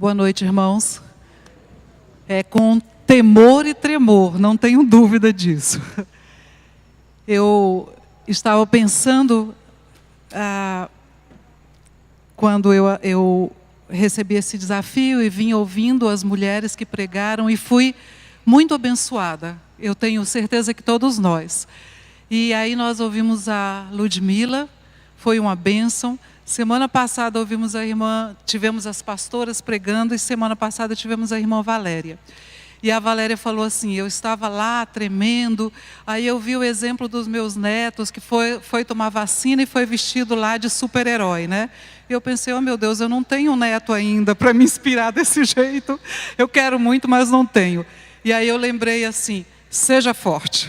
Boa noite, irmãos. É com temor e tremor, não tenho dúvida disso. Eu estava pensando, quando eu recebi esse desafio e vim ouvindo as mulheres que pregaram e fui muito abençoada. Eu tenho certeza que todos nós. E aí nós ouvimos a Ludmila, foi uma bênção. Semana passada tivemos as pastoras pregando e semana passada tivemos a irmã Valéria. E a Valéria falou assim, eu estava lá tremendo, aí eu vi o exemplo dos meus netos, que foi tomar vacina e foi vestido lá de super-herói, né? E eu pensei, oh meu Deus, eu não tenho um neto ainda para me inspirar desse jeito. Eu quero muito, mas não tenho. E aí eu lembrei assim, seja forte.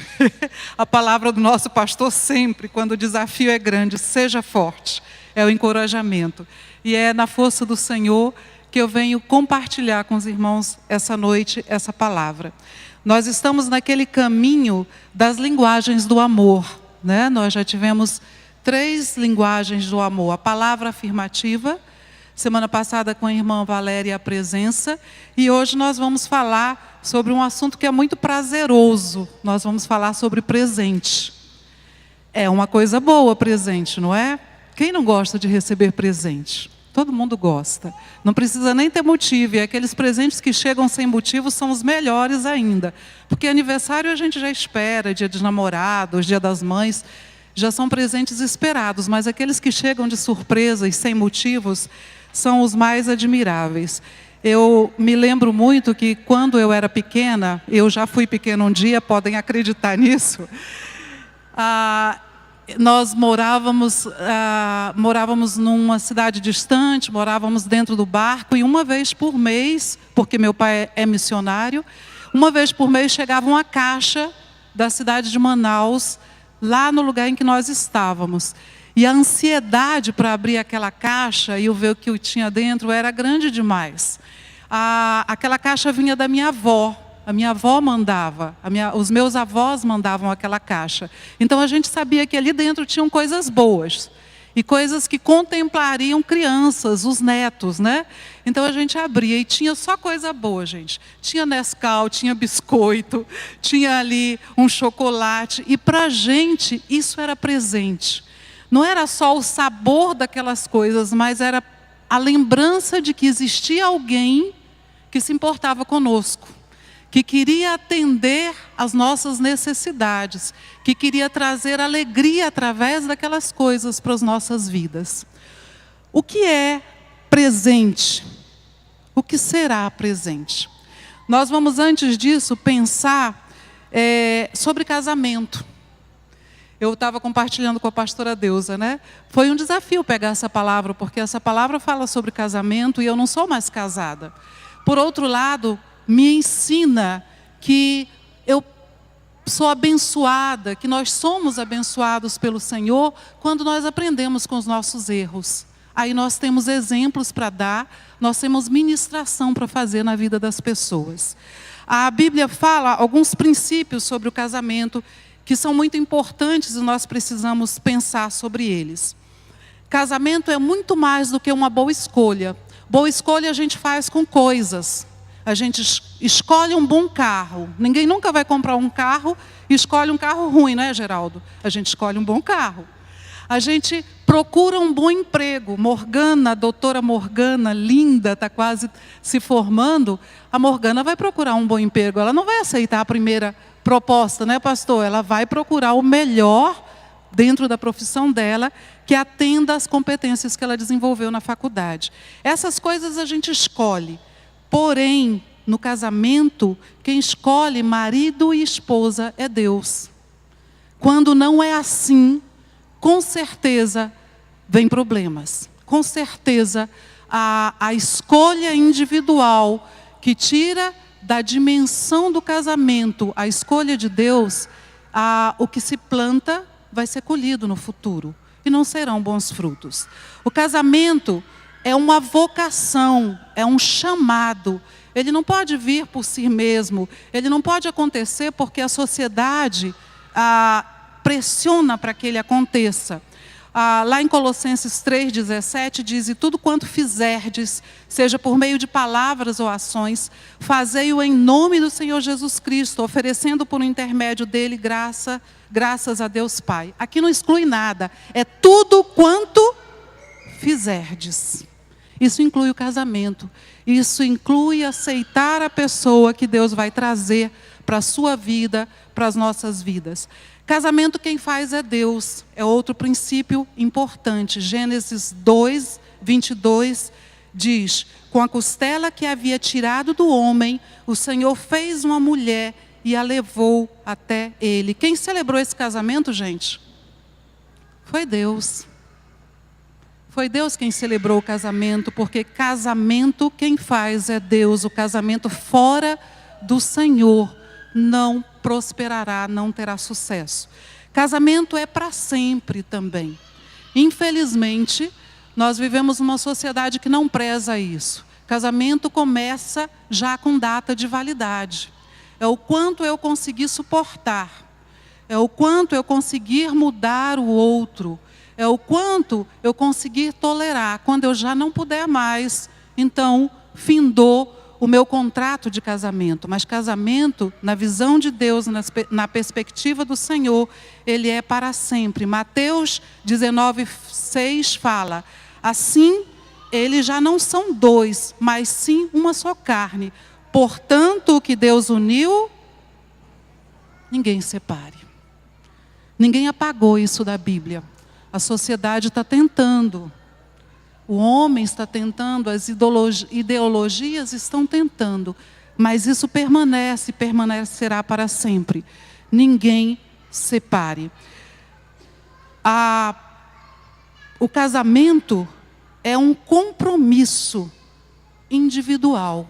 A palavra do nosso pastor sempre, quando o desafio é grande, seja forte. É o encorajamento. E é na força do Senhor que eu venho compartilhar com os irmãos essa noite, essa palavra. Nós estamos naquele caminho das linguagens do amor, né? Nós já tivemos 3 linguagens do amor. A palavra afirmativa, semana passada com a irmã Valéria, a presença, e hoje nós vamos falar sobre um assunto que é muito prazeroso. Nós vamos falar sobre presente. É uma coisa boa presente, não é? Quem não gosta de receber presente? Todo mundo gosta. Não precisa nem ter motivo. E aqueles presentes que chegam sem motivo são os melhores ainda. Porque aniversário a gente já espera, dia dos namorados, dia das mães, já são presentes esperados. Mas aqueles que chegam de surpresa e sem motivos são os mais admiráveis. Eu me lembro muito que quando eu era pequena, eu já fui pequena um dia, podem acreditar nisso, nós morávamos numa cidade distante, morávamos dentro do barco, e uma vez por mês, porque meu pai é missionário, uma vez por mês chegava uma caixa da cidade de Manaus, lá no lugar em que nós estávamos. E a ansiedade para abrir aquela caixa e eu ver o que eu tinha dentro era grande demais. Aquela caixa vinha da minha avó. A minha avó mandava, os meus avós mandavam aquela caixa. Então a gente sabia que ali dentro tinham coisas boas. E coisas que contemplariam crianças, os netos, né? Então a gente abria e tinha só coisa boa, gente. Tinha Nescau, tinha biscoito, tinha ali um chocolate. E para a gente isso era presente. Não era só o sabor daquelas coisas, mas era a lembrança de que existia alguém que se importava conosco, que queria atender às nossas necessidades, que queria trazer alegria através daquelas coisas para as nossas vidas. O que é presente? O que será presente? Nós vamos, antes disso, pensar sobre casamento. Eu estava compartilhando com a pastora Deusa, né? Foi um desafio pegar essa palavra, porque essa palavra fala sobre casamento e eu não sou mais casada. Por outro lado, me ensina que eu sou abençoada, que nós somos abençoados pelo Senhor quando nós aprendemos com os nossos erros. Aí nós temos exemplos para dar, nós temos ministração para fazer na vida das pessoas. A Bíblia fala alguns princípios sobre o casamento que são muito importantes e nós precisamos pensar sobre eles. Casamento é muito mais do que uma boa escolha. Boa escolha a gente faz com coisas. A gente escolhe um bom carro. Ninguém nunca vai comprar um carro e escolhe um carro ruim, não é, Geraldo? A gente escolhe um bom carro. A gente procura um bom emprego. Morgana, a doutora Morgana, linda, está quase se formando. A Morgana vai procurar um bom emprego. Ela não vai aceitar a primeira proposta, né, pastor? Ela vai procurar o melhor dentro da profissão dela, que atenda às competências que ela desenvolveu na faculdade. Essas coisas a gente escolhe. Porém, no casamento, quem escolhe marido e esposa é Deus. Quando não é assim, com certeza vem problemas. Com certeza a escolha individual que tira da dimensão do casamento a escolha de Deus, o que se planta vai ser colhido no futuro e não serão bons frutos. O casamento é uma vocação, é um chamado. Ele não pode vir por si mesmo, ele não pode acontecer porque a sociedade pressiona para que ele aconteça. Lá em Colossenses 3,17 diz: e tudo quanto fizerdes, seja por meio de palavras ou ações, fazei-o em nome do Senhor Jesus Cristo, oferecendo por um intermédio dele graças a Deus Pai. Aqui não exclui nada, é tudo quanto fizerdes. Isso inclui o casamento, isso inclui aceitar a pessoa que Deus vai trazer para a sua vida, para as nossas vidas. Casamento quem faz é Deus, é outro princípio importante. Gênesis 2, 22 diz: com a costela que havia tirado do homem, o Senhor fez uma mulher e a levou até ele. Quem celebrou esse casamento, gente? Foi Deus. Foi Deus quem celebrou o casamento, porque casamento quem faz é Deus. O casamento fora do Senhor não prosperará, não terá sucesso. Casamento é para sempre também. Infelizmente, nós vivemos numa sociedade que não preza isso. Casamento começa já com data de validade. É o quanto eu conseguir suportar. É o quanto eu conseguir mudar o outro. É o quanto eu conseguir tolerar. Quando eu já não puder mais, então findou o meu contrato de casamento. Mas casamento, na visão de Deus, na perspectiva do Senhor, ele é para sempre. Mateus 19:6 fala: assim, eles já não são dois, mas sim uma só carne. Portanto, o que Deus uniu, ninguém separe. Ninguém apagou isso da Bíblia. A sociedade está tentando. O homem está tentando, as ideologias estão tentando, mas isso permanece, permanecerá para sempre. Ninguém separe. O casamento é um compromisso individual.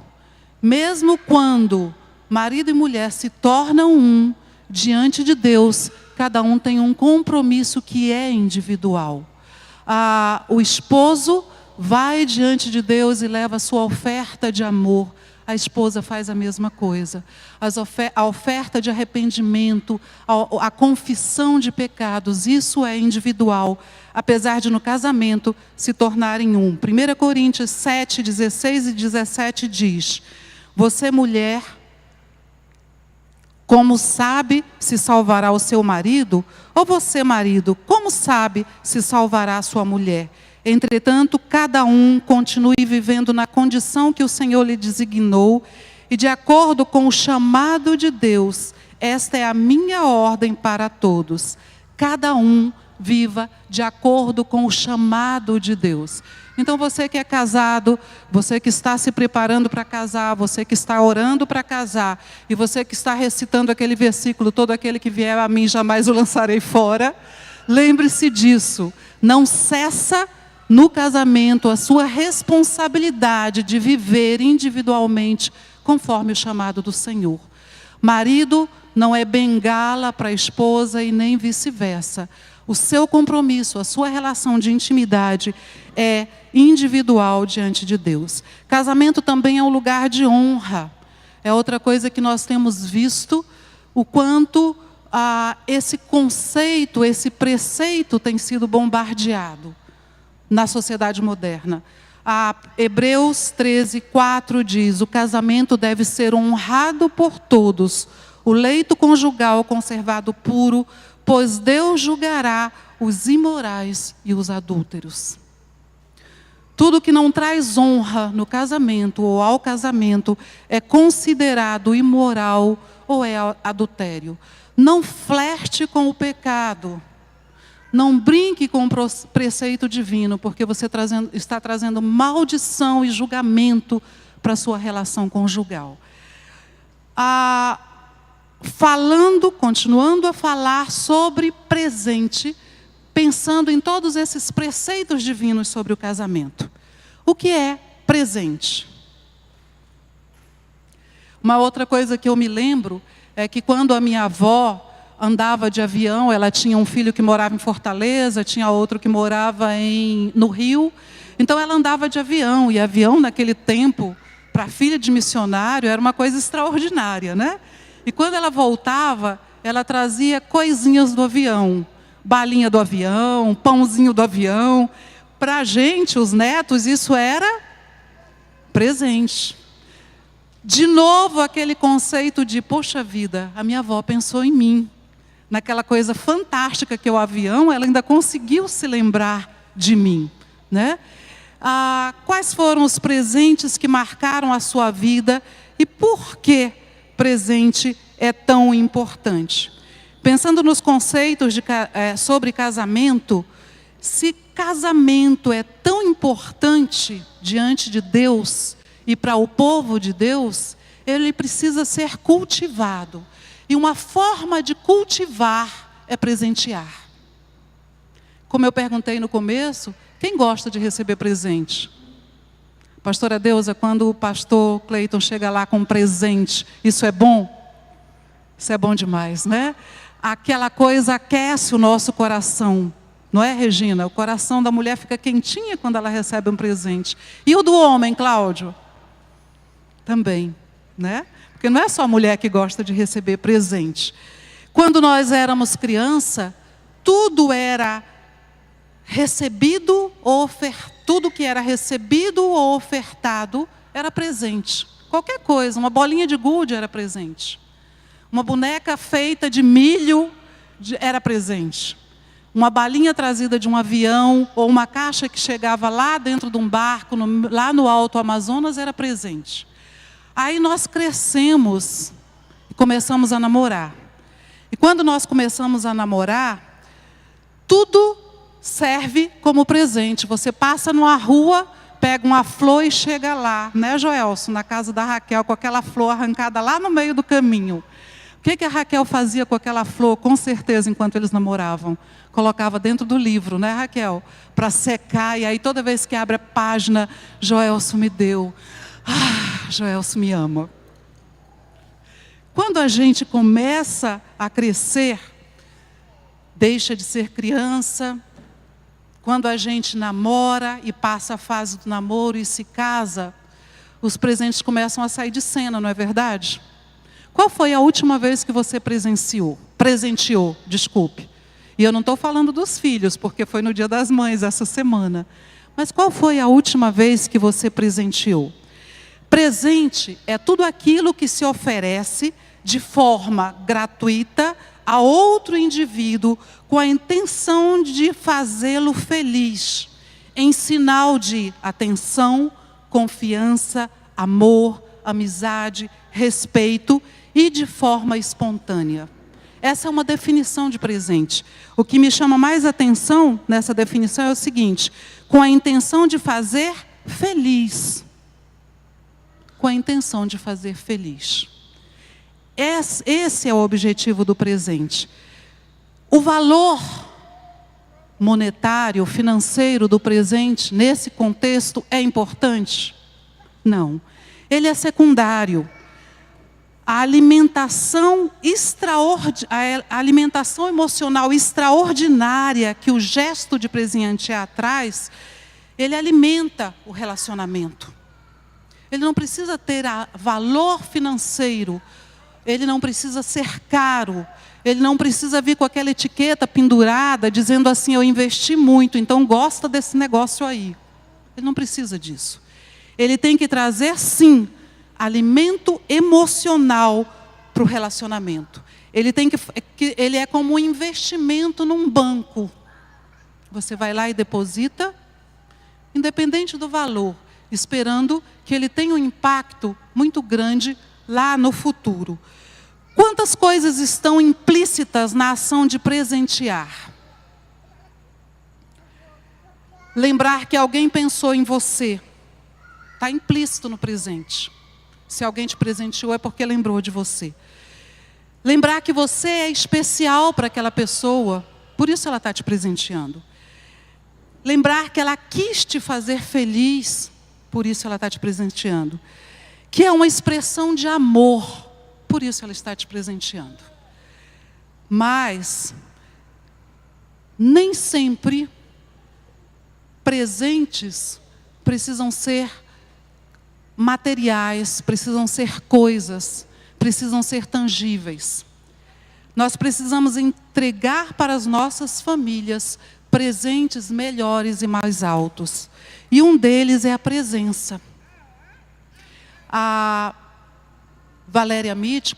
Mesmo quando marido e mulher se tornam um diante de Deus, cada um tem um compromisso que é individual. O esposo vai diante de Deus e leva a sua oferta de amor. A esposa faz a mesma coisa. A oferta de arrependimento, a confissão de pecados, isso é individual, apesar de no casamento se tornarem um. 1 Coríntios 7, 16 e 17 diz: você, mulher, como sabe se salvará o seu marido? Ou você, marido, como sabe se salvará a sua mulher? Entretanto, cada um continue vivendo na condição que o Senhor lhe designou, e de acordo com o chamado de Deus, esta é a minha ordem para todos. Cada um viva de acordo com o chamado de Deus. Então você que é casado, você que está se preparando para casar, você que está orando para casar, e você que está recitando aquele versículo: todo aquele que vier a mim jamais o lançarei fora, lembre-se disso. Não cessa no casamento a sua responsabilidade de viver individualmente conforme o chamado do Senhor. Marido não é bengala para a esposa e nem vice-versa. O seu compromisso, a sua relação de intimidade é individual diante de Deus. Casamento também é um lugar de honra. É outra coisa que nós temos visto, o quanto esse conceito, esse preceito tem sido bombardeado na sociedade moderna. Hebreus 13:4 diz: o casamento deve ser honrado por todos, o leito conjugal conservado puro, pois Deus julgará os imorais e os adúlteros. Tudo que não traz honra no casamento ou ao casamento é considerado imoral ou é adultério. Não flerte com o pecado. Não brinque com o preceito divino, porque você está trazendo maldição e julgamento para a sua relação conjugal. Continuando a falar sobre presente, pensando em todos esses preceitos divinos sobre o casamento. O que é presente? Uma outra coisa que eu me lembro é que quando a minha avó andava de avião, ela tinha um filho que morava em Fortaleza, tinha outro que morava no Rio, então ela andava de avião, e avião naquele tempo, para filha de missionário, era uma coisa extraordinária, né? E quando ela voltava, ela trazia coisinhas do avião. balinha do avião, pãozinho do avião. Para a gente, os netos, isso era presente. De novo, aquele conceito de, poxa vida, a minha avó pensou em mim. Naquela coisa fantástica que é o avião, ela ainda conseguiu se lembrar de mim, né? Quais foram os presentes que marcaram a sua vida e por que presente é tão importante? Pensando nos conceitos sobre casamento, se casamento é tão importante diante de Deus e para o povo de Deus, ele precisa ser cultivado. E uma forma de cultivar é presentear. Como eu perguntei no começo, quem gosta de receber presente? Pastora Deusa, quando o pastor Cleiton chega lá com um presente, isso é bom? Isso é bom demais, né? Aquela coisa aquece o nosso coração. Não é, Regina? O coração da mulher fica quentinho quando ela recebe um presente. E o do homem, Cláudio? Também, né? Porque não é só a mulher que gosta de receber presente. Quando nós éramos criança, tudo era recebido ou tudo que era recebido ou ofertado era presente. Qualquer coisa, uma bolinha de gude era presente. Uma boneca feita de milho era presente. Uma balinha trazida de um avião ou uma caixa que chegava lá dentro de um barco, lá no Alto Amazonas, era presente. Aí nós crescemos e começamos a namorar. E quando nós começamos a namorar, tudo serve como presente. Você passa numa rua, pega uma flor e chega lá, né, Joelson, na casa da Raquel, com aquela flor arrancada lá no meio do caminho. O que a Raquel fazia com aquela flor, com certeza, enquanto eles namoravam? Colocava dentro do livro, né, Raquel? Para secar, e aí toda vez que abre a página, Joelson me deu. Joelson me ama. Quando a gente começa a crescer, deixa de ser criança, quando a gente namora e passa a fase do namoro e se casa, os presentes começam a sair de cena, não é verdade? Qual foi a última vez que você presenteou? E eu não estou falando dos filhos, porque foi no Dia das Mães essa semana. Mas qual foi a última vez que você presenteou? Presente é tudo aquilo que se oferece de forma gratuita a outro indivíduo com a intenção de fazê-lo feliz, em sinal de atenção, confiança, amor, amizade, respeito e de forma espontânea. Essa é uma definição de presente. O que me chama mais atenção nessa definição é o seguinte: com a intenção de fazer feliz. Com a intenção de fazer feliz. Esse é o objetivo do presente. O valor monetário, financeiro do presente, nesse contexto, é importante? Não. Ele é secundário. A alimentação emocional extraordinária que o gesto de presentear traz, ele alimenta o relacionamento. Ele não precisa ter valor financeiro, ele não precisa ser caro, ele não precisa vir com aquela etiqueta pendurada, dizendo assim, eu investi muito, então gosta desse negócio aí. Ele não precisa disso. Ele tem que trazer, sim, alimento emocional para o relacionamento. Ele é como um investimento num banco. Você vai lá e deposita, independente do valor, esperando que ele tenha um impacto muito grande lá no futuro. Quantas coisas estão implícitas na ação de presentear? Lembrar que alguém pensou em você. Está implícito no presente. Se alguém te presenteou é porque lembrou de você. Lembrar que você é especial para aquela pessoa, por isso ela está te presenteando. Lembrar que ela quis te fazer feliz, por isso ela está te presenteando. Que é uma expressão de amor, por isso ela está te presenteando. Mas, nem sempre, presentes precisam ser materiais, precisam ser coisas, precisam ser tangíveis. Nós precisamos entregar para as nossas famílias presentes melhores e mais altos. E um deles é a presença. A Valéria Mitch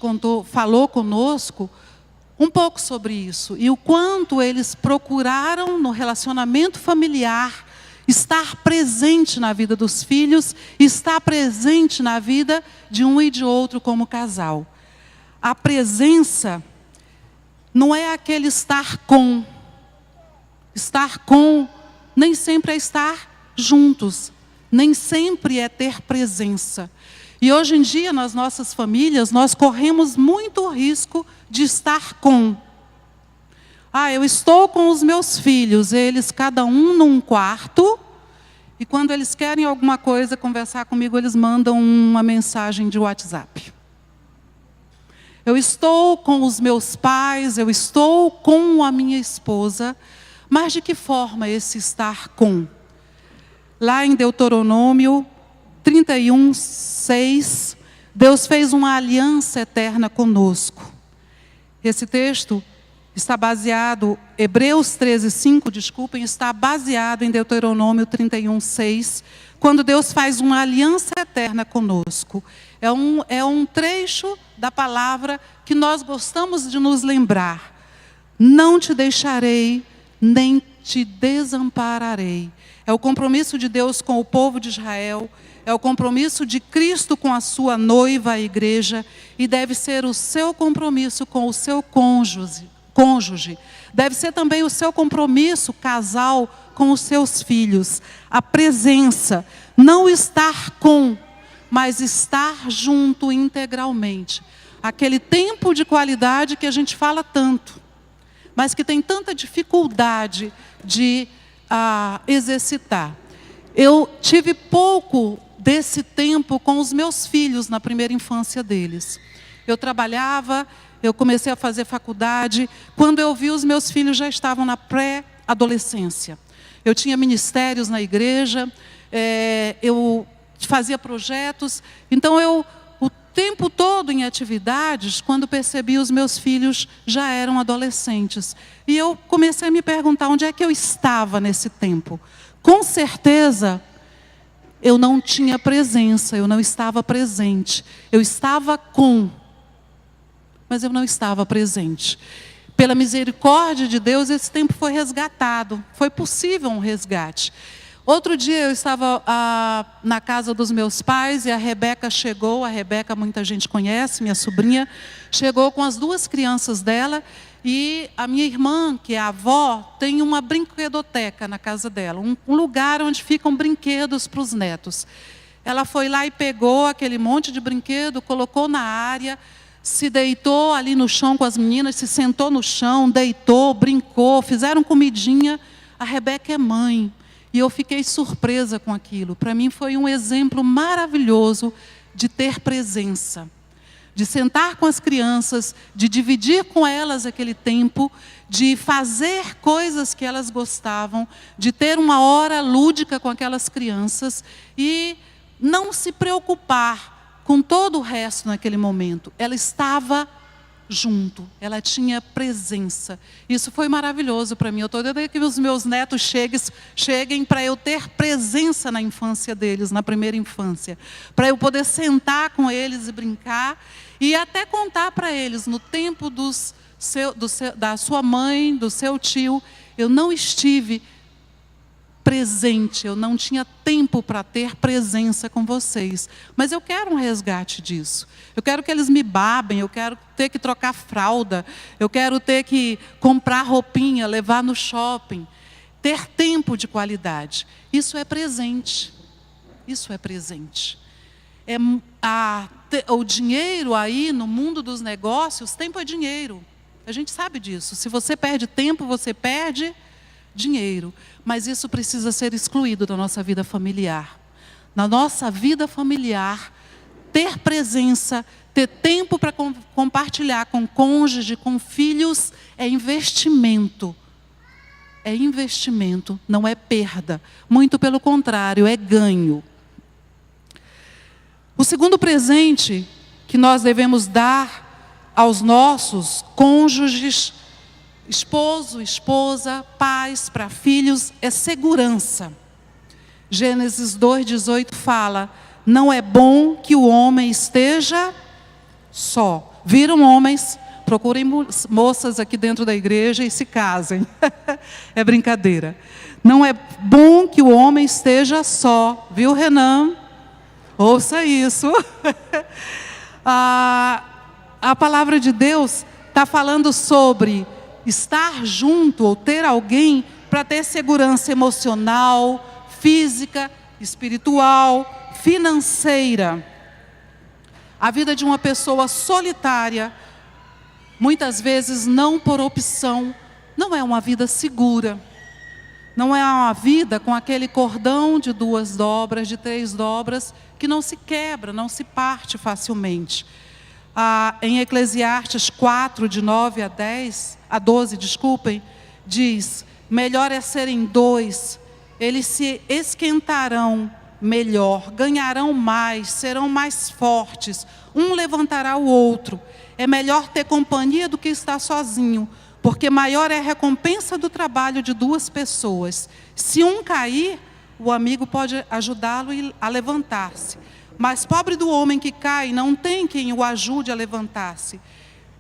falou conosco um pouco sobre isso. E o quanto eles procuraram no relacionamento familiar estar presente na vida dos filhos, estar presente na vida de um e de outro como casal. A presença não é aquele estar com. Estar com nem sempre é estar juntos, nem sempre é ter presença. E hoje em dia, nas nossas famílias, nós corremos muito risco de estar com. Eu estou com os meus filhos, eles cada um num quarto, e quando eles querem alguma coisa, conversar comigo, eles mandam uma mensagem de WhatsApp. Eu estou com os meus pais, eu estou com a minha esposa, mas de que forma esse estar com? Lá em Deuteronômio 31:6, Deus fez uma aliança eterna conosco. Esse texto está baseado, Hebreus 13:5, está baseado em Deuteronômio 31:6, quando Deus faz uma aliança eterna conosco. É um trecho da palavra que nós gostamos de nos lembrar. Não te deixarei, nem te desampararei. É o compromisso de Deus com o povo de Israel, é o compromisso de Cristo com a sua noiva, a igreja, e deve ser o seu compromisso com o seu cônjuge. Deve ser também o seu compromisso, casal, com os seus filhos. A presença, não estar com, mas estar junto integralmente. Aquele tempo de qualidade que a gente fala tanto, mas que tem tanta dificuldade de exercitar. Eu tive pouco desse tempo com os meus filhos na primeira infância deles. Eu trabalhava, eu comecei a fazer faculdade. Quando eu vi, os meus filhos já estavam na pré-adolescência. Eu tinha ministérios na igreja, eu fazia projetos. Então, o tempo todo em atividades, quando percebi, os meus filhos já eram adolescentes. E eu comecei a me perguntar onde é que eu estava nesse tempo. Com certeza, eu não tinha presença, eu não estava presente. Eu estava com, mas eu não estava presente. Pela misericórdia de Deus, esse tempo foi resgatado. Foi possível um resgate. Outro dia eu estava na casa dos meus pais e a Rebeca chegou. A Rebeca muita gente conhece, minha sobrinha. Chegou com as duas crianças dela. E a minha irmã, que é a avó, tem uma brinquedoteca na casa dela. Um lugar onde ficam brinquedos para os netos. Ela foi lá e pegou aquele monte de brinquedo, colocou na área, se deitou ali no chão com as meninas, se sentou no chão, deitou, brincou, fizeram comidinha. A Rebeca é mãe. E eu fiquei surpresa com aquilo. Para mim foi um exemplo maravilhoso de ter presença. De sentar com as crianças, de dividir com elas aquele tempo, de fazer coisas que elas gostavam, de ter uma hora lúdica com aquelas crianças e não se preocupar com todo o resto naquele momento. Ela estava junto, ela tinha presença. Isso foi maravilhoso para mim. Eu estou dando que os meus netos cheguem para eu ter presença na infância deles, na primeira infância. Para eu poder sentar com eles e brincar e até contar para eles, no tempo da sua mãe, do seu tio, eu não estive presente, eu não tinha tempo para ter presença com vocês. Mas eu quero um resgate disso. Eu quero que eles me babem, eu quero ter que trocar fralda, eu quero ter que comprar roupinha, levar no shopping. Ter tempo de qualidade. Isso é presente. Isso é presente. O dinheiro aí no mundo dos negócios, tempo é dinheiro. A gente sabe disso. Se você perde tempo, você perde dinheiro. Mas isso precisa ser excluído da nossa vida familiar. Na nossa vida familiar, ter presença, ter tempo para compartilhar com cônjuge, com filhos, é investimento. É investimento, não é perda. Muito pelo contrário, é ganho. O segundo presente que nós devemos dar aos nossos cônjuges, esposo, esposa, pais, para filhos, é segurança. Gênesis 2:18 fala: não é bom que o homem esteja só. Viram, homens? Procurem moças aqui dentro da igreja e se casem. É brincadeira. Não é bom que o homem esteja só. Viu, Renan? Ouça isso. A palavra de Deus está falando sobre estar junto ou ter alguém para ter segurança emocional, física, espiritual, financeira. A vida de uma pessoa solitária, muitas vezes não por opção, não é uma vida segura. Não é uma vida com aquele cordão de 2 dobras, de 3 dobras, que não se quebra, não se parte facilmente. Em Eclesiastes 4, de 9 a 12, diz: melhor é serem 2, eles se esquentarão melhor, ganharão mais, serão mais fortes, um levantará o outro. É melhor ter companhia do que estar sozinho, porque maior é a recompensa do trabalho de 2 pessoas. Se um cair, o amigo pode ajudá-lo a levantar-se. Mas pobre do homem que cai, não tem quem o ajude a levantar-se.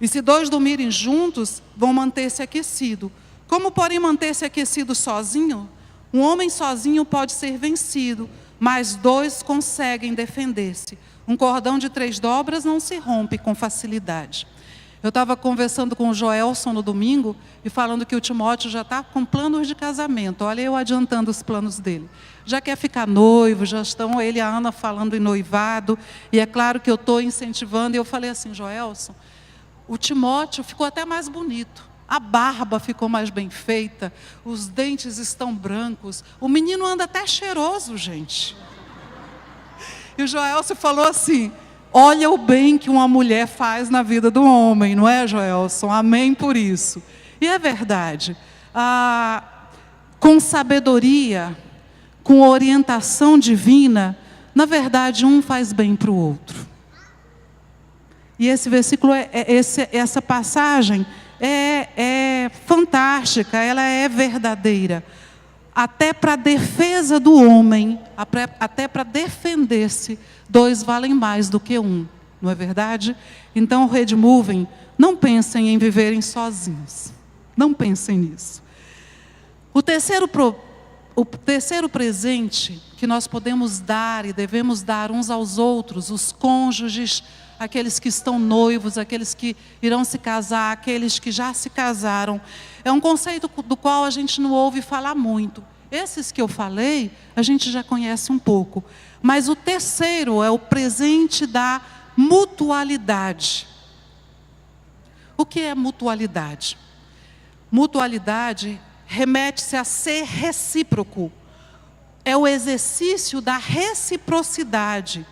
E se 2 dormirem juntos, vão manter-se aquecidos. Como, porém, manter-se aquecido sozinho? Um homem sozinho pode ser vencido, mas 2 conseguem defender-se. Um cordão de 3 dobras não se rompe com facilidade. Eu estava conversando com o Joelson no domingo e falando que o Timóteo já está com planos de casamento. Olha, eu adiantando os planos dele. Já quer ficar noivo, já estão ele e a Ana falando em noivado. E é claro que eu estou incentivando. E eu falei assim: Joelson, o Timóteo ficou até mais bonito. A barba ficou mais bem feita. Os dentes estão brancos. O menino anda até cheiroso, gente. E o Joelson falou assim: olha o bem que uma mulher faz na vida do homem, não é, Joelson? Amém por isso. E é verdade. Com sabedoria, com orientação divina, na verdade, um faz bem para o outro. E esse versículo, essa passagem é fantástica, ela é verdadeira. Até para a defesa do homem, até para defender-se, 2 valem mais do que 1, não é verdade? Então, Rede Moving, não pensem em viverem sozinhos. Não pensem nisso. O terceiro presente que nós podemos dar e devemos dar uns aos outros, os cônjuges, aqueles que estão noivos, aqueles que irão se casar, aqueles que já se casaram, é um conceito do qual a gente não ouve falar muito. Esses que eu falei, a gente já conhece um pouco. Mas o terceiro é o presente da mutualidade. O que é mutualidade? Mutualidade remete-se a ser recíproco. É o exercício da reciprocidade.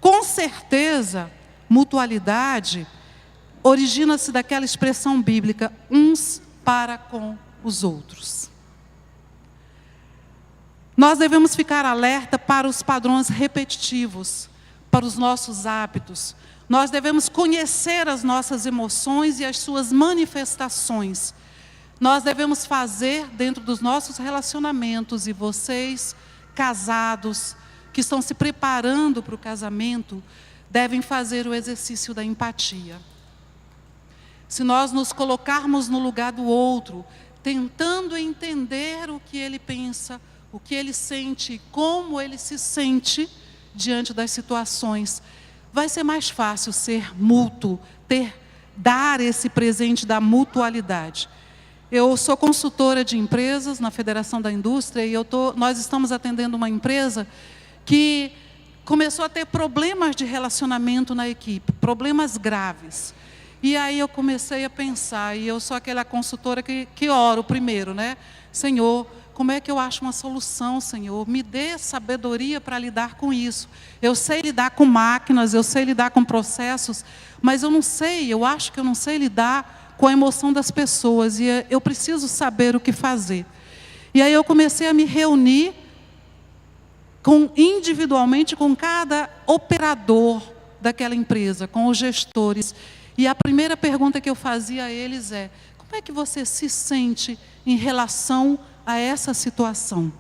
Com certeza, mutualidade origina-se daquela expressão bíblica: uns para com os outros. Nós devemos ficar alerta para os padrões repetitivos, para os nossos hábitos. Nós devemos conhecer as nossas emoções e as suas manifestações. Nós devemos fazer dentro dos nossos relacionamentos, e vocês, casados, que estão se preparando para o casamento, devem fazer o exercício da empatia. Se nós nos colocarmos no lugar do outro, tentando entender o que ele pensa, o que ele sente, como ele se sente diante das situações, vai ser mais fácil ser mútuo, dar esse presente da mutualidade. Eu sou consultora de empresas na Federação da Indústria e nós estamos atendendo uma empresa que começou a ter problemas de relacionamento na equipe, problemas graves. E aí eu comecei a pensar, e eu sou aquela consultora que oro primeiro, né? Senhor, como é que eu acho uma solução, Senhor? Me dê sabedoria para lidar com isso. Eu sei lidar com máquinas, eu sei lidar com processos, mas eu acho que eu não sei lidar com a emoção das pessoas, e eu preciso saber o que fazer. E aí eu comecei a me reunir individualmente com cada operador daquela empresa, com os gestores. E a primeira pergunta que eu fazia a eles é: como é que você se sente em relação a essa situação?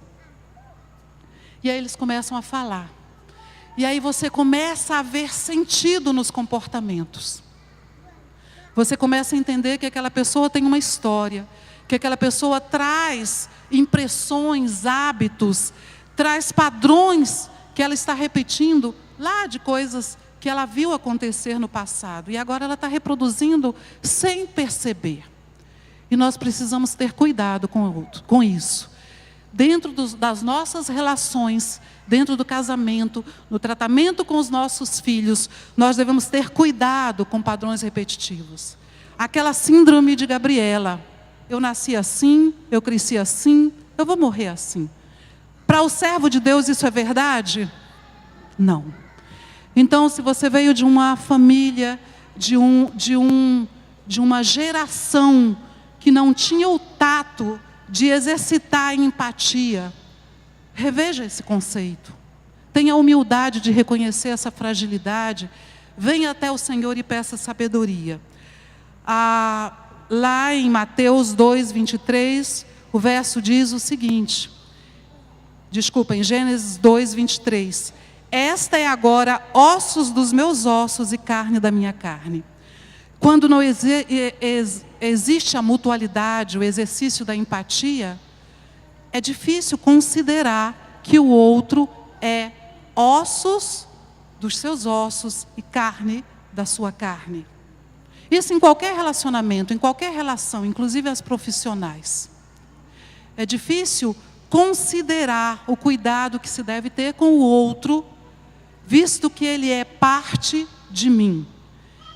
E aí eles começam a falar. E aí você começa a ver sentido nos comportamentos. Você começa a entender que aquela pessoa tem uma história, que aquela pessoa traz impressões, hábitos, traz padrões que ela está repetindo lá de coisas que ela viu acontecer no passado. E agora ela está reproduzindo sem perceber. E nós precisamos ter cuidado com isso. Dentro das nossas relações, dentro do casamento, no tratamento com os nossos filhos, nós devemos ter cuidado com padrões repetitivos. Aquela síndrome de Gabriela: eu nasci assim, eu cresci assim, eu vou morrer assim. Para o servo de Deus isso é verdade? Não. Então, se você veio de uma família, de uma geração que não tinha o tato de exercitar a empatia, reveja esse conceito. Tenha a humildade de reconhecer essa fragilidade. Venha até o Senhor e peça sabedoria. Lá em Mateus 2, 23, o verso diz o seguinte. Desculpa, em Gênesis 2, 23. Esta é agora ossos dos meus ossos e carne da minha carne. Quando não existe a mutualidade, o exercício da empatia, é difícil considerar que o outro é ossos dos seus ossos e carne da sua carne. Isso em qualquer relacionamento, em qualquer relação, inclusive as profissionais. É difícil considerar o cuidado que se deve ter com o outro, visto que ele é parte de mim,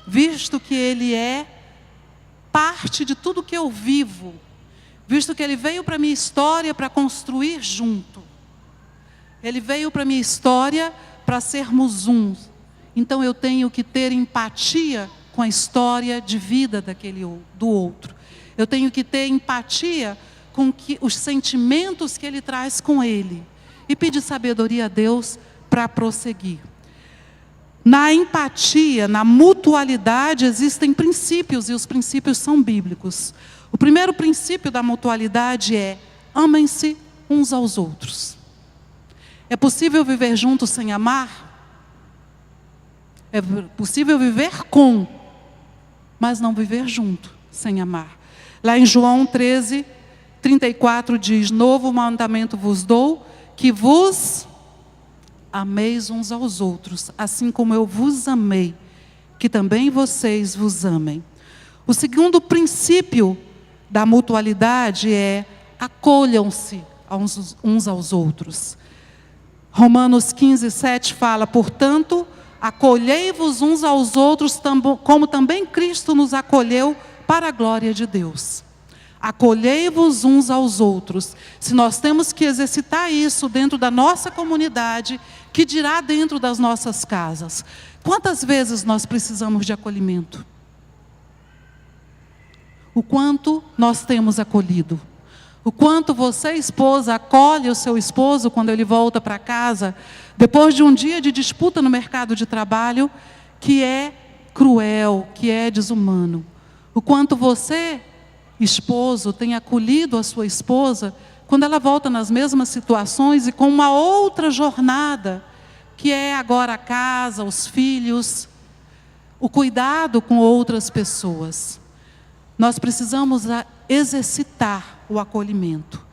visto que ele é parte de tudo que eu vivo, visto que ele veio para a minha história para construir junto. Ele veio para a minha história para sermos um. Então eu tenho que ter empatia com a história de vida do outro. Eu tenho que ter empatia com os sentimentos que ele traz com ele. E pedir sabedoria a Deus para prosseguir. Na empatia, na mutualidade, existem princípios, e os princípios são bíblicos. O primeiro princípio da mutualidade é: amem-se uns aos outros. É possível viver juntos sem amar? É possível viver com, mas não viver junto sem amar. Lá em João 13, 34 diz: novo mandamento vos dou, que vos ameis uns aos outros, assim como eu vos amei, que também vocês vos amem. O segundo princípio da mutualidade é: acolham-se uns aos outros. Romanos 15, 7 fala: portanto, acolhei-vos uns aos outros, como também Cristo nos acolheu para a glória de Deus. Acolhei-vos uns aos outros. Se nós temos que exercitar isso dentro da nossa comunidade, que dirá dentro das nossas casas? Quantas vezes nós precisamos de acolhimento? O quanto nós temos acolhido? O quanto você, esposa, acolhe o seu esposo quando ele volta para casa, depois de um dia de disputa no mercado de trabalho, que é cruel, que é desumano? O quanto você, esposo, tem acolhido a sua esposa quando ela volta nas mesmas situações e com uma outra jornada, que é agora a casa, os filhos, o cuidado com outras pessoas. Nós precisamos exercitar o acolhimento.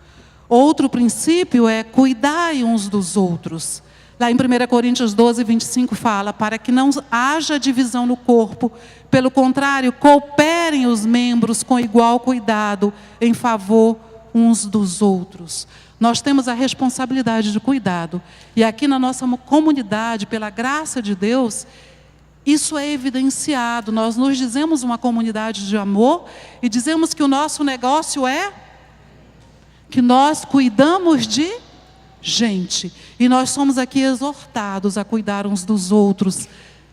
Outro princípio é: cuidai uns dos outros. Lá em 1 Coríntios 12, 25 fala: para que não haja divisão no corpo, pelo contrário, cooperem os membros com igual cuidado em favor uns dos outros. Nós temos a responsabilidade de cuidado. E aqui na nossa comunidade, pela graça de Deus, isso é evidenciado. Nós nos dizemos uma comunidade de amor e dizemos que o nosso negócio é que nós cuidamos de gente. E nós somos aqui exortados a cuidar uns dos outros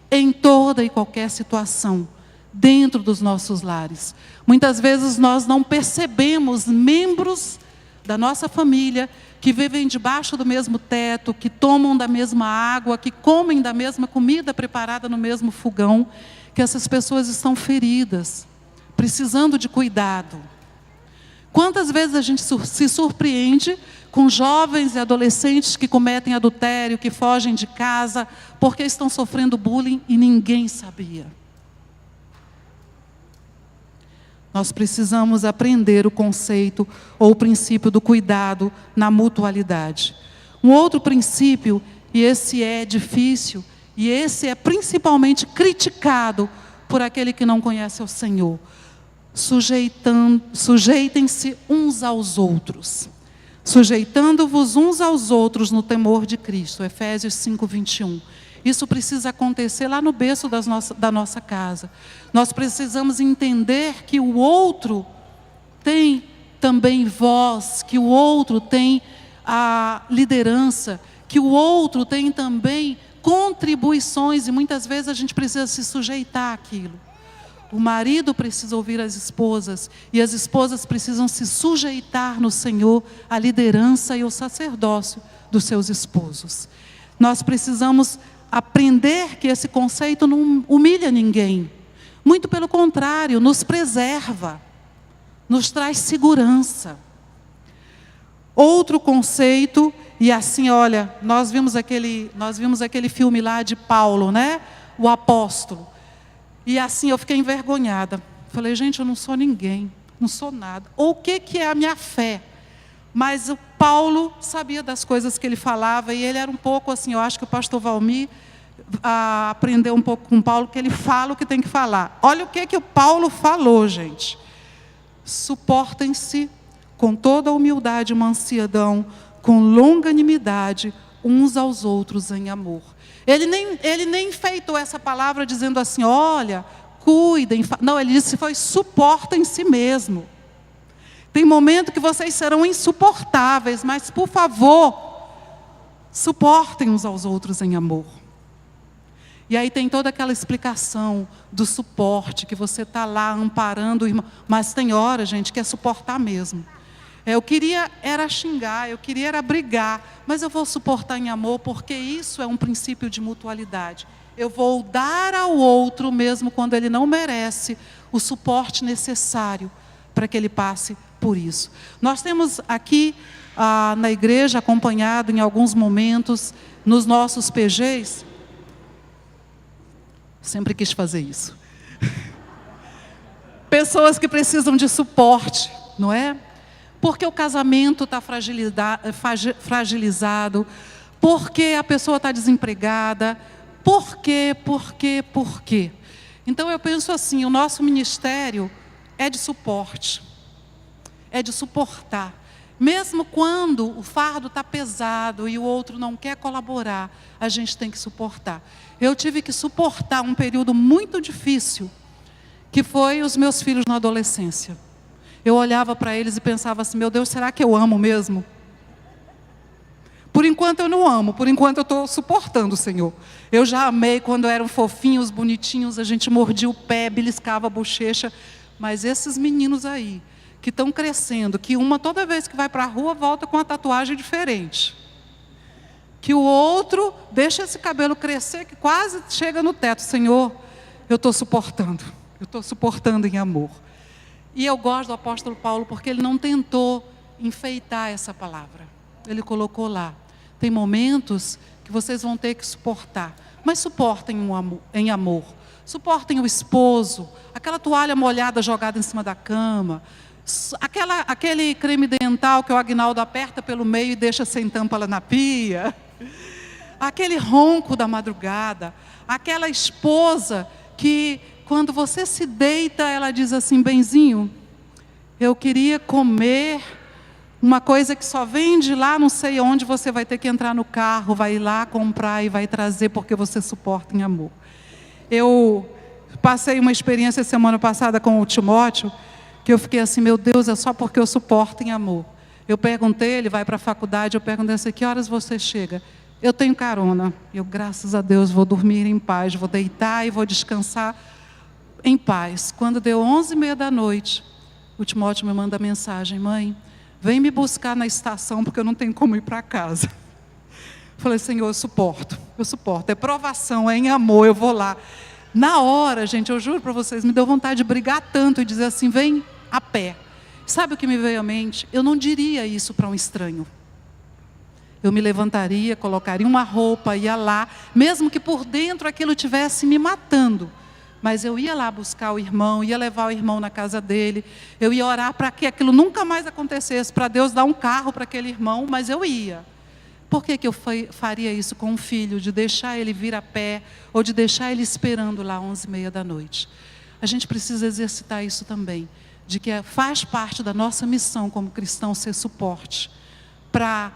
em toda e qualquer situação, dentro dos nossos lares. Muitas vezes nós não percebemos membros da nossa família, que vivem debaixo do mesmo teto, que tomam da mesma água, que comem da mesma comida preparada no mesmo fogão, que essas pessoas estão feridas, precisando de cuidado. Quantas vezes a gente se surpreende com jovens e adolescentes que cometem adultério, que fogem de casa, porque estão sofrendo bullying e ninguém sabia. Nós precisamos aprender o conceito ou o princípio do cuidado na mutualidade. Um outro princípio, e esse é difícil, e esse é principalmente criticado por aquele que não conhece o Senhor. Sujeitem-se uns aos outros. Sujeitando-vos uns aos outros no temor de Cristo. Efésios 5:21. Isso precisa acontecer lá no berço da nossa casa. Nós precisamos entender que o outro tem também voz, que o outro tem a liderança, que o outro tem também contribuições, e muitas vezes a gente precisa se sujeitar àquilo. O marido precisa ouvir as esposas, e as esposas precisam se sujeitar no Senhor à liderança e ao sacerdócio dos seus esposos. Nós precisamos aprender que esse conceito não humilha ninguém. Muito pelo contrário, nos preserva, nos traz segurança. Outro conceito, e assim, olha, nós vimos aquele filme lá de Paulo, né? O apóstolo. E assim eu fiquei envergonhada. Falei, gente, eu não sou ninguém, não sou nada. Ou o que é a minha fé? Mas o Paulo sabia das coisas que ele falava, e ele era um pouco assim, eu acho que o pastor Valmir aprendeu um pouco com Paulo, que ele fala o que tem que falar. Olha o que o Paulo falou, gente. Suportem-se com toda a humildade e mansidão, com longanimidade, uns aos outros em amor. Ele nem enfeitou essa palavra dizendo assim, olha, cuidem. Não, ele disse, suportem-se mesmo. Tem momento que vocês serão insuportáveis, mas, por favor, suportem uns aos outros em amor. E aí tem toda aquela explicação do suporte, que você está lá amparando o irmão. Mas tem hora, gente, que é suportar mesmo. Eu queria era xingar, eu queria era brigar, mas eu vou suportar em amor, porque isso é um princípio de mutualidade. Eu vou dar ao outro, mesmo quando ele não merece, o suporte necessário para que ele passe por isso. Nós temos aqui na igreja, acompanhado em alguns momentos, nos nossos PGs, sempre quis fazer isso, pessoas que precisam de suporte, não é? Porque o casamento está fragilizado, porque a pessoa está desempregada, por quê? Então eu penso assim, o nosso ministério é de suporte, é de suportar. Mesmo quando o fardo está pesado e o outro não quer colaborar, a gente tem que suportar. Eu tive que suportar um período muito difícil, que foi os meus filhos na adolescência. Eu olhava para eles e pensava assim, meu Deus, será que eu amo mesmo? Por enquanto eu não amo, por enquanto eu estou suportando o Senhor. Eu já amei quando eram fofinhos, bonitinhos, a gente mordia o pé, beliscava a bochecha. Mas esses meninos aí, que estão crescendo, que uma toda vez que vai para a rua volta com uma tatuagem diferente. Que o outro deixa esse cabelo crescer que quase chega no teto. Senhor, eu estou suportando em amor. E eu gosto do apóstolo Paulo porque ele não tentou enfeitar essa palavra. Ele colocou lá. Tem momentos que vocês vão ter que suportar, mas suportem em amor. Suportem o esposo, aquela toalha molhada jogada em cima da cama, aquele creme dental que o Agnaldo aperta pelo meio e deixa sem tampa lá na pia, aquele ronco da madrugada, aquela esposa que quando você se deita, ela diz assim, benzinho, eu queria comer uma coisa que só vende lá, não sei onde, você vai ter que entrar no carro, vai ir lá comprar e vai trazer, porque você suporta em amor. Eu passei uma experiência semana passada com o Timóteo, que eu fiquei assim, meu Deus, é só porque eu suporto em amor. Eu perguntei, ele vai para a faculdade, eu perguntei assim, que horas você chega? Eu tenho carona. Eu, graças a Deus, vou dormir em paz, vou deitar e vou descansar em paz. Quando deu 11h30 da noite, o Timóteo me manda mensagem, mãe, vem me buscar na estação, porque eu não tenho como ir para casa. Falei, Senhor, eu suporto. É provação, é em amor, eu vou lá. Na hora, gente, eu juro para vocês, me deu vontade de brigar tanto e dizer assim, vem a pé. Sabe o que me veio à mente? Eu não diria isso para um estranho. Eu me levantaria, colocaria uma roupa, ia lá, mesmo que por dentro aquilo estivesse me matando. Mas eu ia lá buscar o irmão, ia levar o irmão na casa dele, eu ia orar para que aquilo nunca mais acontecesse, para Deus dar um carro para aquele irmão, mas eu ia. Por que eu faria isso com um filho, de deixar ele vir a pé, ou de deixar ele esperando lá 11h30 da noite? A gente precisa exercitar isso também, de que faz parte da nossa missão como cristão ser suporte para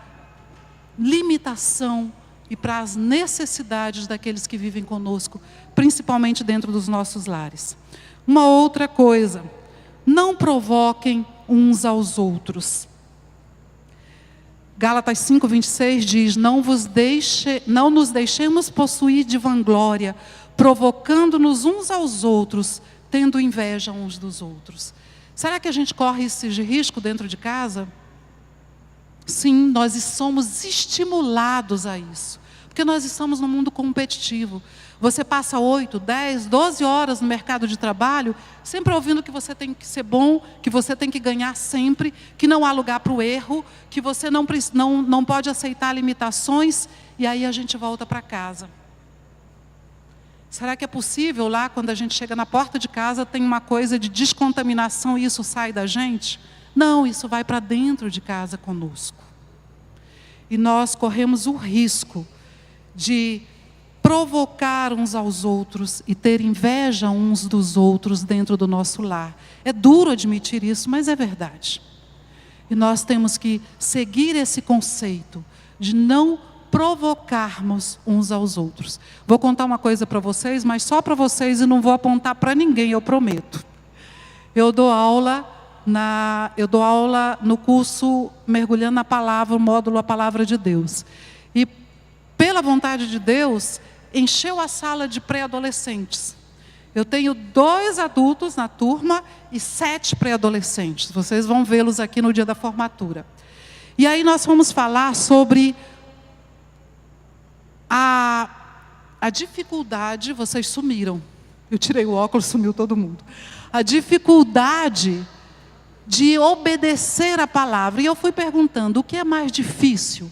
limitação e para as necessidades daqueles que vivem conosco, principalmente dentro dos nossos lares. Uma outra coisa, não provoquem uns aos outros. Gálatas 5:26 diz, não nos deixemos possuir de vanglória, provocando-nos uns aos outros, tendo inveja uns dos outros. Será que a gente corre esse risco dentro de casa? Sim, nós somos estimulados a isso, porque nós estamos num mundo competitivo. Você passa 8, 10, 12 horas no mercado de trabalho, sempre ouvindo que você tem que ser bom, que você tem que ganhar sempre, que não há lugar para o erro, que você não pode aceitar limitações, e aí a gente volta para casa. Será que é possível lá, quando a gente chega na porta de casa, tem uma coisa de descontaminação e isso sai da gente? Não, isso vai para dentro de casa conosco. E nós corremos o risco de provocar uns aos outros e ter inveja uns dos outros dentro do nosso lar. É duro admitir isso, mas é verdade. E nós temos que seguir esse conceito de não provocarmos uns aos outros. Vou contar uma coisa para vocês, mas só para vocês e não vou apontar para ninguém, eu prometo. Eu dou aula no curso Mergulhando na Palavra, o módulo A Palavra de Deus. E pela vontade de Deus, encheu a sala de pré-adolescentes. Eu tenho 2 adultos na turma e 7 pré-adolescentes. Vocês vão vê-los aqui no dia da formatura. E aí nós vamos falar sobre a dificuldade, vocês sumiram. Eu tirei o óculos, sumiu todo mundo. A dificuldade de obedecer a palavra. E eu fui perguntando, o que é mais difícil?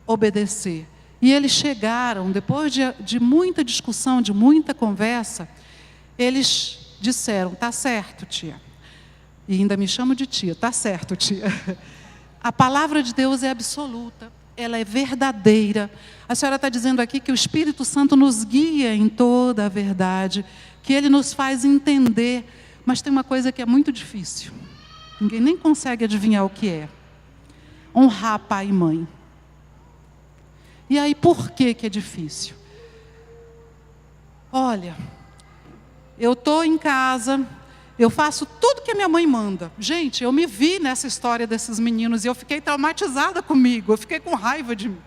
Obedecer. E eles chegaram, depois de muita discussão, de muita conversa, eles disseram, tá certo, tia. E ainda me chamo de tia, tá certo, tia. A palavra de Deus é absoluta, ela é verdadeira. A senhora está dizendo aqui que o Espírito Santo nos guia em toda a verdade, que Ele nos faz entender, mas tem uma coisa que é muito difícil. Ninguém nem consegue adivinhar o que é. Honrar pai e mãe. E aí, por que é difícil? Olha, eu estou em casa, eu faço tudo que a minha mãe manda. Gente, eu me vi nessa história desses meninos e eu fiquei traumatizada comigo, eu fiquei com raiva de mim.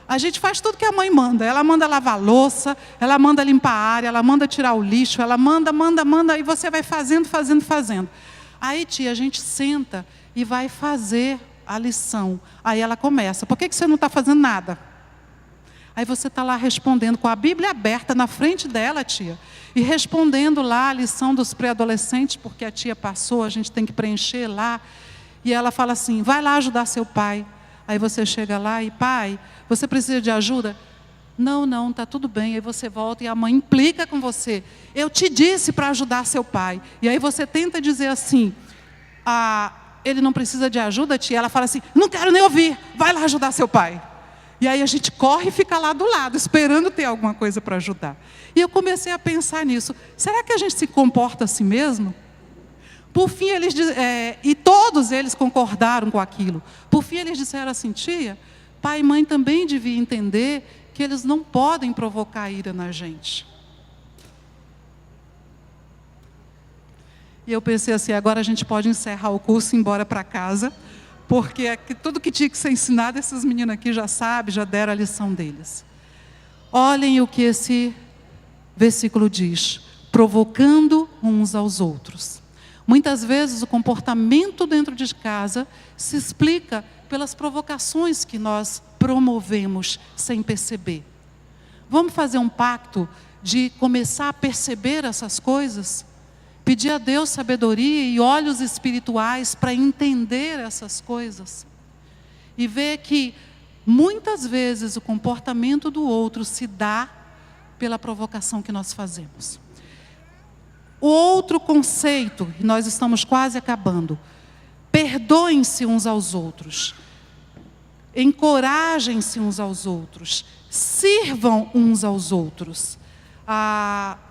A gente faz tudo que a mãe manda. Ela manda lavar louça, ela manda limpar a área, ela manda tirar o lixo, ela manda, e você vai fazendo. Aí, tia, a gente senta e vai fazer a lição. Aí ela começa, por que você não está fazendo nada? Aí você está lá respondendo, com a Bíblia aberta na frente dela, tia. E respondendo lá a lição dos pré-adolescentes, porque a tia passou, a gente tem que preencher lá. E ela fala assim, vai lá ajudar seu pai. Aí você chega lá e, pai, você precisa de ajuda? Não, está tudo bem. Aí você volta e a mãe implica com você. Eu te disse para ajudar seu pai. E aí você tenta dizer assim, ele não precisa de ajuda, tia? Ela fala assim, não quero nem ouvir, vai lá ajudar seu pai. E aí a gente corre e fica lá do lado, esperando ter alguma coisa para ajudar. E eu comecei a pensar nisso. Será que a gente se comporta assim mesmo? Por fim, e todos eles concordaram com aquilo. Por fim, eles disseram assim, tia, pai e mãe também deviam entender que eles não podem provocar ira na gente. E eu pensei assim, agora a gente pode encerrar o curso e ir embora para casa, porque tudo que tinha que ser ensinado, esses meninos aqui já sabem, já deram a lição deles. Olhem o que esse versículo diz, provocando uns aos outros. Muitas vezes o comportamento dentro de casa se explica pelas provocações que nós promovemos sem perceber. Vamos fazer um pacto de começar a perceber essas coisas? Pedir a Deus sabedoria e olhos espirituais para entender essas coisas. E ver que muitas vezes o comportamento do outro se dá pela provocação que nós fazemos. O outro conceito, e nós estamos quase acabando, perdoem-se uns aos outros, encorajem-se uns aos outros, sirvam uns aos outros.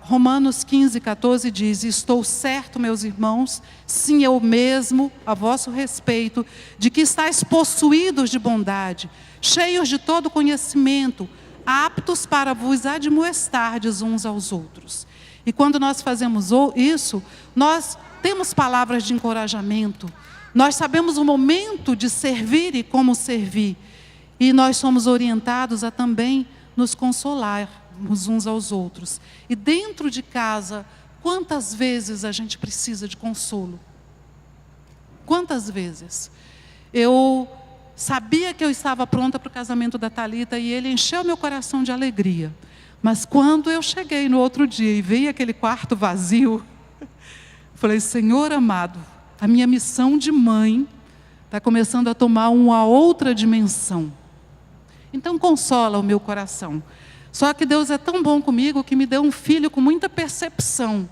Romanos 15:14 diz: estou certo, meus irmãos, sim, eu mesmo, a vosso respeito, de que estáis possuídos de bondade, cheios de todo conhecimento, aptos para vos admoestardes uns aos outros. E quando nós fazemos isso, nós temos palavras de encorajamento, nós sabemos o momento de servir e como servir, e nós somos orientados a também nos consolarmos uns aos outros. E dentro de casa, quantas vezes a gente precisa de consolo? Quantas vezes? Eu sabia que eu estava pronta para o casamento da Thalita e ele encheu meu coração de alegria. Mas quando eu cheguei no outro dia e vi aquele quarto vazio, falei: Senhor amado, a minha missão de mãe está começando a tomar uma outra dimensão. Então consola o meu coração. Só que Deus é tão bom comigo que me deu um filho com muita percepção.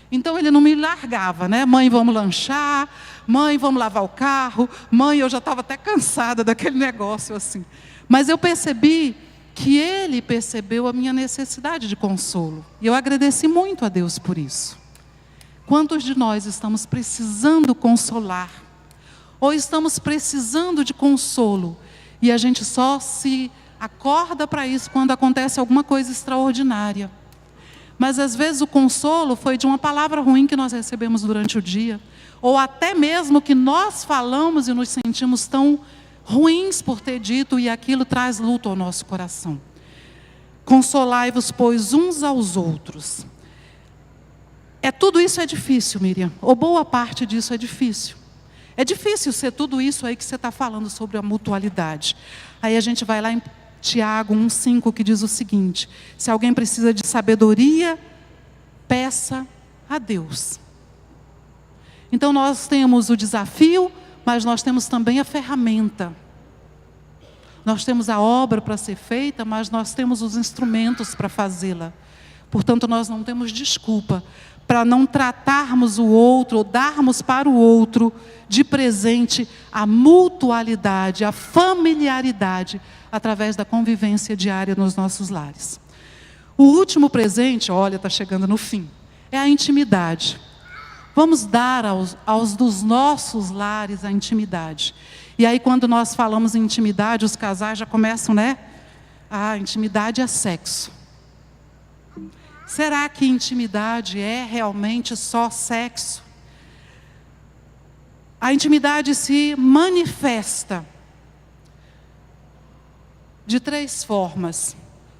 Então ele não me largava, né? Mãe, vamos lanchar. Mãe, vamos lavar o carro. Mãe, eu já estava até cansada daquele negócio assim. Mas eu percebi que ele percebeu a minha necessidade de consolo. E eu agradeci muito a Deus por isso. Quantos de nós estamos precisando consolar? Ou estamos precisando de consolo? E a gente só se acorda para isso quando acontece alguma coisa extraordinária. Mas às vezes o consolo foi de uma palavra ruim que nós recebemos durante o dia, ou até mesmo que nós falamos e nos sentimos tão ruins por ter dito, e aquilo traz luto ao nosso coração. Consolai-vos, pois, uns aos outros. Tudo isso é difícil, Miriam, ou boa parte disso é difícil. É difícil ser tudo isso aí que você está falando sobre a mutualidade. Aí a gente vai lá em Tiago 1,5, que diz o seguinte: se alguém precisa de sabedoria, peça a Deus. Então nós temos o desafio, mas nós temos também a ferramenta. Nós temos a obra para ser feita, mas nós temos os instrumentos para fazê-la. Portanto, nós não temos desculpa para não tratarmos o outro, ou darmos para o outro de presente a mutualidade, a familiaridade, através da convivência diária nos nossos lares. O último presente, olha, está chegando no fim, é a intimidade. Vamos dar aos dos nossos lares a intimidade. E aí quando nós falamos em intimidade, os casais já começam, né? Intimidade é sexo. Será que intimidade é realmente só sexo? A intimidade se manifesta de 3 formas,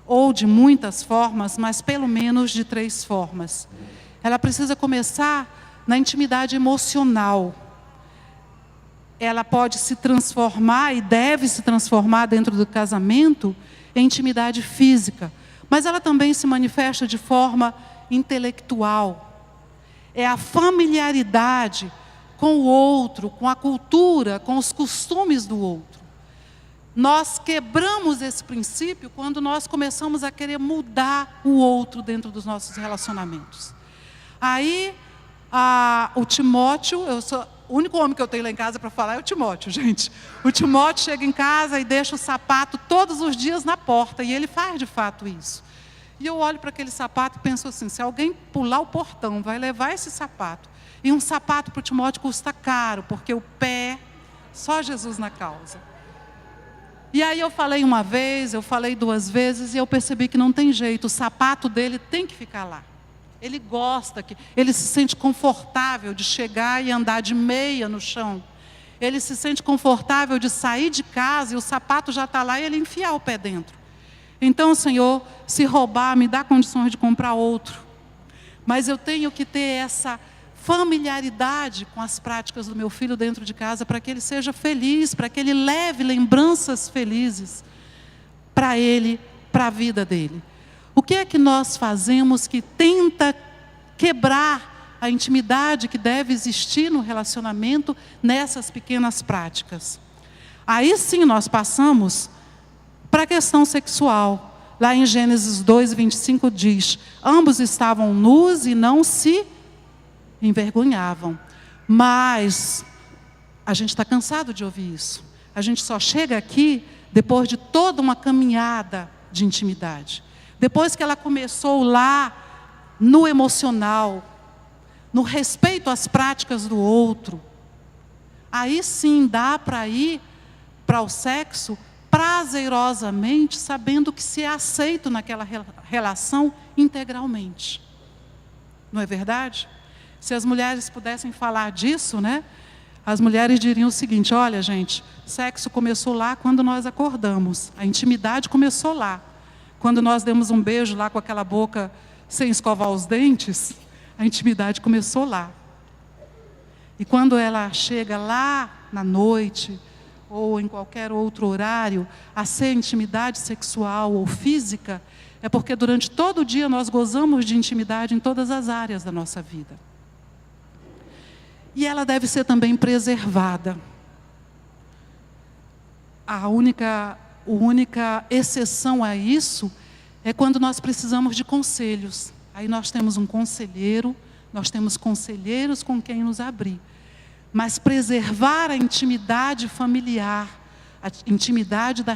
ou de muitas formas, mas pelo menos de 3 formas. Ela precisa começar na intimidade emocional. Ela pode se transformar e deve se transformar dentro do casamento em intimidade física, mas ela também se manifesta de forma intelectual. É a familiaridade com o outro, com a cultura, com os costumes do outro. Nós quebramos esse princípio quando nós começamos a querer mudar o outro dentro dos nossos relacionamentos. Aí, o Timóteo, o único homem que eu tenho lá em casa para falar é o Timóteo, gente. O Timóteo chega em casa e deixa o sapato todos os dias na porta, e ele faz de fato isso. E eu olho para aquele sapato e penso assim: se alguém pular o portão, vai levar esse sapato. E um sapato para o Timóteo custa caro, porque o pé, só Jesus na causa. E aí eu falei uma vez, eu falei 2 vezes, e eu percebi que não tem jeito, o sapato dele tem que ficar lá. Ele gosta, ele se sente confortável de chegar e andar de meia no chão. Ele se sente confortável de sair de casa e o sapato já está lá e ele enfiar o pé dentro. Então, Senhor, se roubar, me dá condições de comprar outro. Mas eu tenho que ter essa familiaridade com as práticas do meu filho dentro de casa, para que ele seja feliz, para que ele leve lembranças felizes para ele, para a vida dele. O que é que nós fazemos que tenta quebrar a intimidade que deve existir no relacionamento nessas pequenas práticas? Aí sim nós passamos para a questão sexual. Lá em Gênesis 2:25 diz: ambos estavam nus e não se envergonhavam. Mas a gente está cansado de ouvir isso. A gente só chega aqui depois de toda uma caminhada de intimidade. Depois que ela começou lá no emocional, no respeito às práticas do outro, aí sim dá para ir para o sexo prazerosamente, sabendo que se é aceito naquela relação integralmente. Não é verdade? Se as mulheres pudessem falar disso, né? As mulheres diriam o seguinte: olha, gente, sexo começou lá quando nós acordamos. A intimidade começou lá. Quando nós demos um beijo lá com aquela boca sem escovar os dentes, a intimidade começou lá. E quando ela chega lá na noite, ou em qualquer outro horário, a ser intimidade sexual ou física, é porque durante todo o dia nós gozamos de intimidade em todas as áreas da nossa vida. E ela deve ser também preservada. A única exceção a isso é quando nós precisamos de conselhos. Aí nós temos um conselheiro, nós temos conselheiros com quem nos abrir. Mas preservar a intimidade familiar, a intimidade da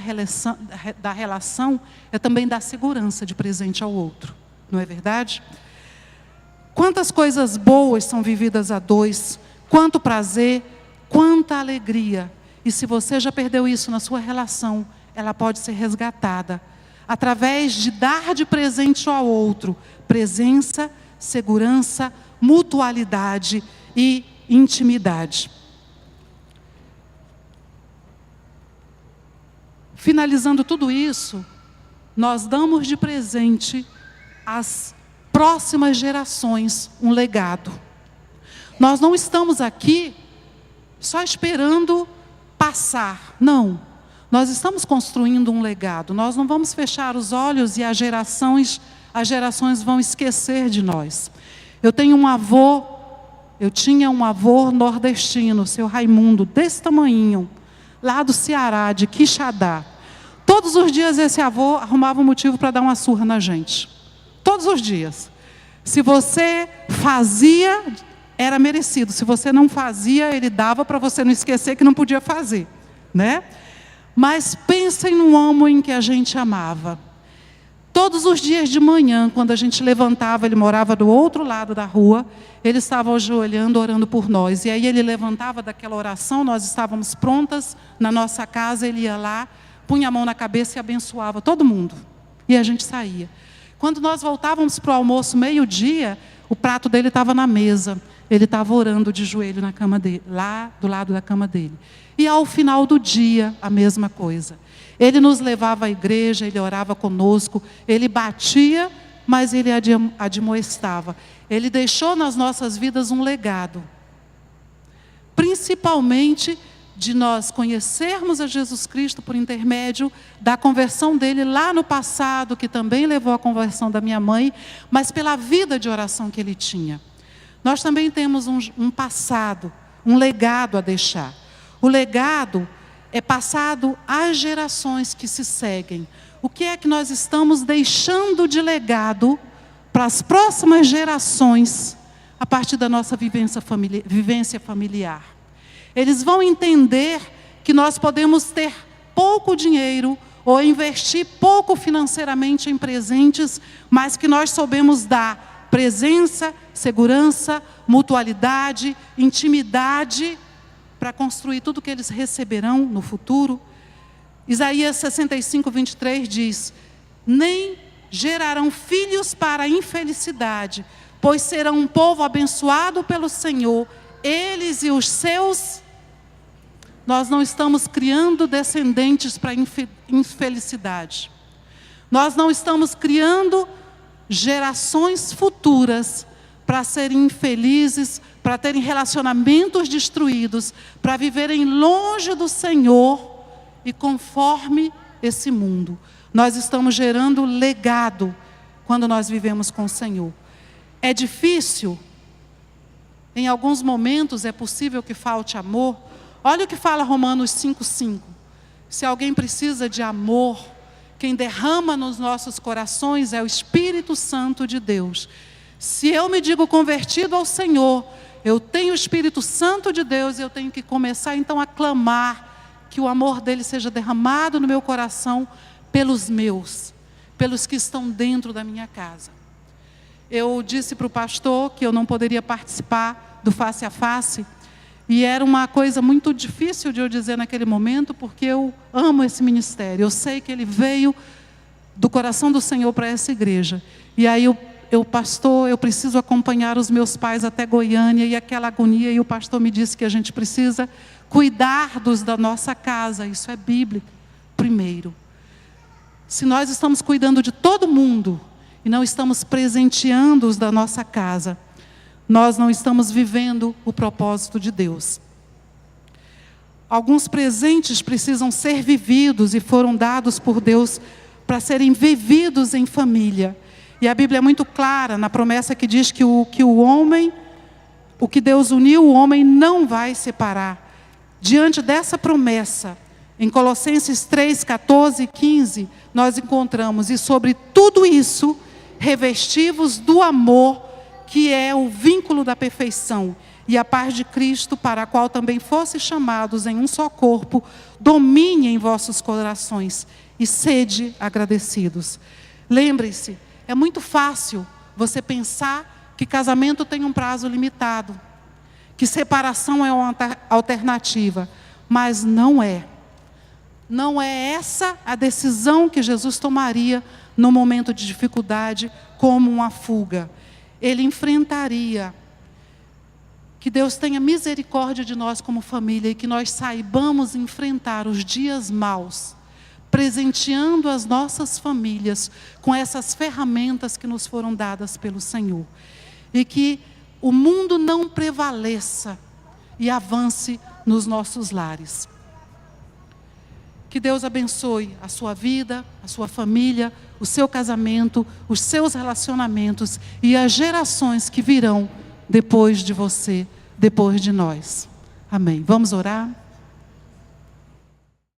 relação é também dar segurança de presente ao outro. Não é verdade? Quantas coisas boas são vividas a dois, quanto prazer, quanta alegria. E se você já perdeu isso na sua relação, ela pode ser resgatada através de dar de presente ao outro presença, segurança, mutualidade e intimidade. Finalizando tudo isso, nós damos de presente às próximas gerações um legado. Nós não estamos aqui só esperando passar, não. Nós estamos construindo um legado. Nós não vamos fechar os olhos e as gerações vão esquecer de nós. Eu tinha um avô nordestino, seu Raimundo, desse tamanhinho, lá do Ceará, de Quixadá. Todos os dias esse avô arrumava um motivo para dar uma surra na gente. Todos os dias. Se você fazia, era merecido. Se você não fazia, ele dava para você não esquecer que não podia fazer, né? Mas pensem no homem que a gente amava. Todos os dias de manhã, quando a gente levantava, ele morava do outro lado da rua, ele estava ajoelhando, orando por nós. E aí ele levantava daquela oração, nós estávamos prontas na nossa casa, ele ia lá, punha a mão na cabeça e abençoava todo mundo. E a gente saía. Quando nós voltávamos para o almoço, meio-dia, o prato dele estava na mesa. Ele estava orando de joelho na cama dele, lá do lado da cama dele. E ao final do dia, a mesma coisa. Ele nos levava à igreja, ele orava conosco, ele batia, mas ele admoestava. Ele deixou nas nossas vidas um legado. Principalmente de nós conhecermos a Jesus Cristo por intermédio da conversão dele lá no passado, que também levou à conversão da minha mãe, mas pela vida de oração que ele tinha. Nós também temos um passado, um legado a deixar. O legado é passado às gerações que se seguem. O que é que nós estamos deixando de legado para as próximas gerações a partir da nossa vivência familiar? Eles vão entender que nós podemos ter pouco dinheiro ou investir pouco financeiramente em presentes, mas que nós soubemos dar presença, segurança, mutualidade, intimidade, para construir tudo que eles receberão no futuro. Isaías 65:23 diz: nem gerarão filhos para a infelicidade, pois serão um povo abençoado pelo Senhor, eles e os seus. Nós não estamos criando descendentes para a infelicidade. Nós não estamos criando gerações futuras para serem infelizes, para terem relacionamentos destruídos, para viverem longe do Senhor e conforme esse mundo. Nós estamos gerando legado quando nós vivemos com o Senhor. É difícil, em alguns momentos é possível que falte amor. Olha o que fala Romanos 5,5. Se alguém precisa de amor, quem derrama nos nossos corações é o Espírito Santo de Deus. Se eu me digo convertido ao Senhor, eu tenho o Espírito Santo de Deus, eu tenho que começar então a clamar que o amor dele seja derramado no meu coração pelos meus, pelos que estão dentro da minha casa. Eu disse para o pastor que eu não poderia participar do Face a Face, e era uma coisa muito difícil de eu dizer naquele momento, porque eu amo esse ministério, eu sei que ele veio do coração do Senhor para essa igreja. E aí pastor, eu preciso acompanhar os meus pais até Goiânia, e aquela agonia, e o pastor me disse que a gente precisa cuidar da nossa casa, isso é bíblico, primeiro. Se nós estamos cuidando de todo mundo, e não estamos presenteando-os da nossa casa, nós não estamos vivendo o propósito de Deus. Alguns presentes precisam ser vividos, e foram dados por Deus para serem vividos em família. E a Bíblia é muito clara na promessa que diz que o que Deus uniu, o homem não vai separar. Diante dessa promessa, em Colossenses 3, 14 e 15, nós encontramos: e sobre tudo isso, revestivos do amor, que é o vínculo da perfeição, e a paz de Cristo, para a qual também fostes chamados em um só corpo, domine em vossos corações, e sede agradecidos. Lembre-se, é muito fácil você pensar que casamento tem um prazo limitado, que separação é uma alternativa, mas não é. Não é essa a decisão que Jesus tomaria no momento de dificuldade, como uma fuga. Ele enfrentaria. Que Deus tenha misericórdia de nós como família, e que nós saibamos enfrentar os dias maus, presenteando as nossas famílias com essas ferramentas que nos foram dadas pelo Senhor. E que o mundo não prevaleça e avance nos nossos lares. Que Deus abençoe a sua vida, a sua família, o seu casamento, os seus relacionamentos e as gerações que virão depois de você, depois de nós. Amém. Vamos orar?